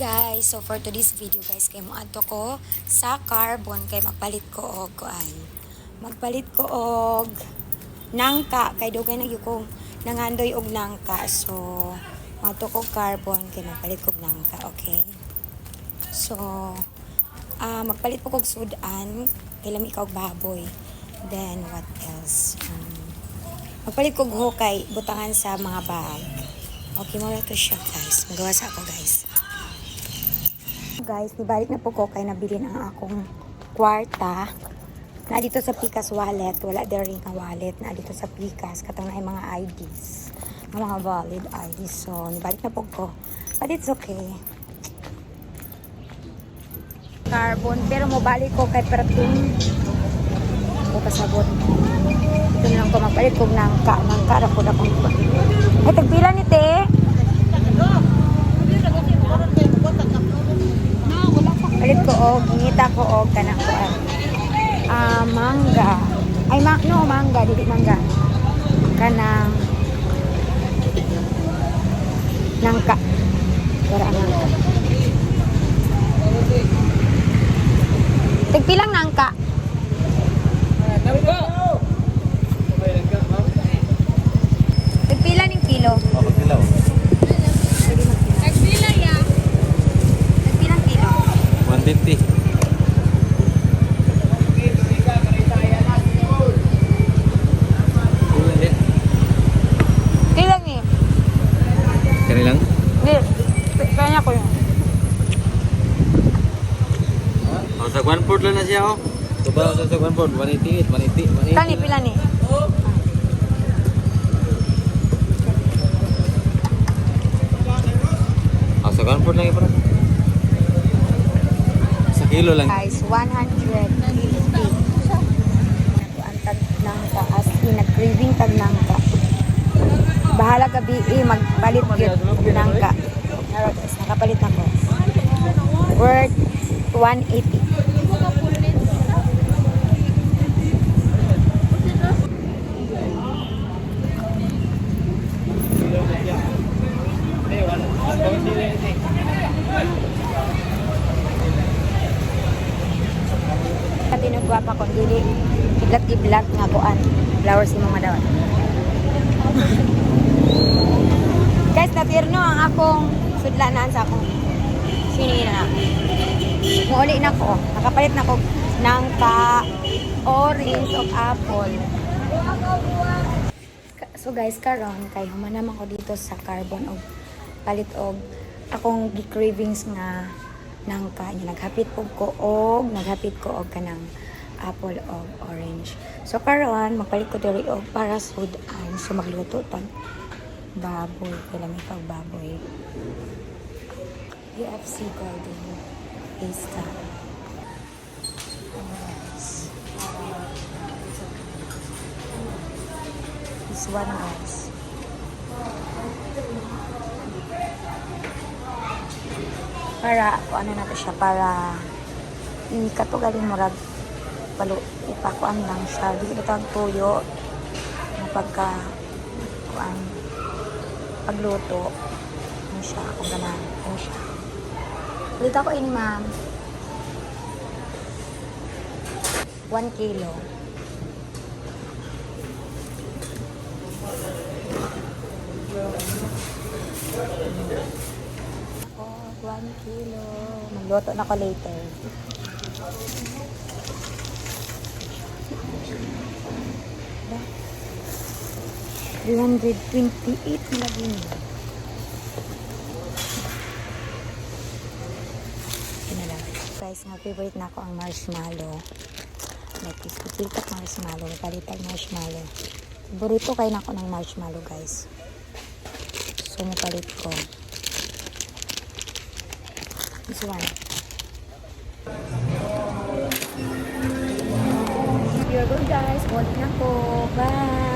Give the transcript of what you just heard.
Guys, so for today's video guys, kay mo adto ko sa carbon kay magpalit ko og kuan. Magpalit ko og nangka kay dugay na gyud ko nangandoy og nangka. So adto ko carbon kay magpalit ko og nangka, okay? So magpalit po kog sudan kay lami ka og baboy. Then what else? Magpalit ko og hukay butangan sa mga bag. Okay mo na to siya guys. Magawa sa ako guys. Guys, nibalik na po ko kay nabili ang akong kwarta na dito sa Pikas wallet. Wala din nga wallet na dito sa Pikas. Katong na mga IDs. Mga valid IDs. So, nibalik na po ko. But it's okay. Carbon. Pero mobalik ko kay perting. Ako pasabot. Ito na lang ko magpalit ko nangka. Nangka na po na po. Ay, tagpila ni te. Palit ko og ngita ko og kanang kuan. Mangga. Ay mangga, dili mangga. Kanang nangka. Para nangka. Tigpilang nangka. Tigpila ning kilo. Pagkilaw. Tigpila ya. Tigpilang kilo. 150. Kailan ni? Kani lang? Hindi. Kanya ko yun. Oh, sa Gwanford lang na siya oh. Tuba sa Gwanford 188, 180, 180. Kani pila ni? Oh, sa Gwanford lang ipara. Sa kilo lang. Guys, 150. Ang tag ng taas, nag-craving tag ng ka. Bahala gabi magpalit yun ng ka. Nakapalit na ko. Worth 180. Tinugwapa ko dili iblag nga kuan flowers mo nga daw. Guys, natirno ang akong sudlanan sa akong sini na. Muuli na ko, nakapalit na ko ng orange o apple. So guys, karon kay humanam ako dito sa carbon og palit og akong cravings nga nangka niya naghapit po ko og kanang apple o orange. So karon magpalit ko diri og para sudan. So magluto tag baboy, kailangan pag baboy. UFC Golden Pista. This one guys. Para ano na to siya para ikatugalin mo rag ipakuan lang siya dili ito ang tuyo pagka kuan pagluto ano siya kung ganan ano siya ulit ako ini ma'am 1 kilo oh 1 kilo magluto na ko later. 328 lagi niya. Guys, nga favorite na ako ang marshmallow. Like this, pipilitak marshmallow. Palitan marshmallow. Burrito kayo na ako ng marshmallow, guys. So, napalit ko. This one. Here go, guys. Balik na ko. Bye!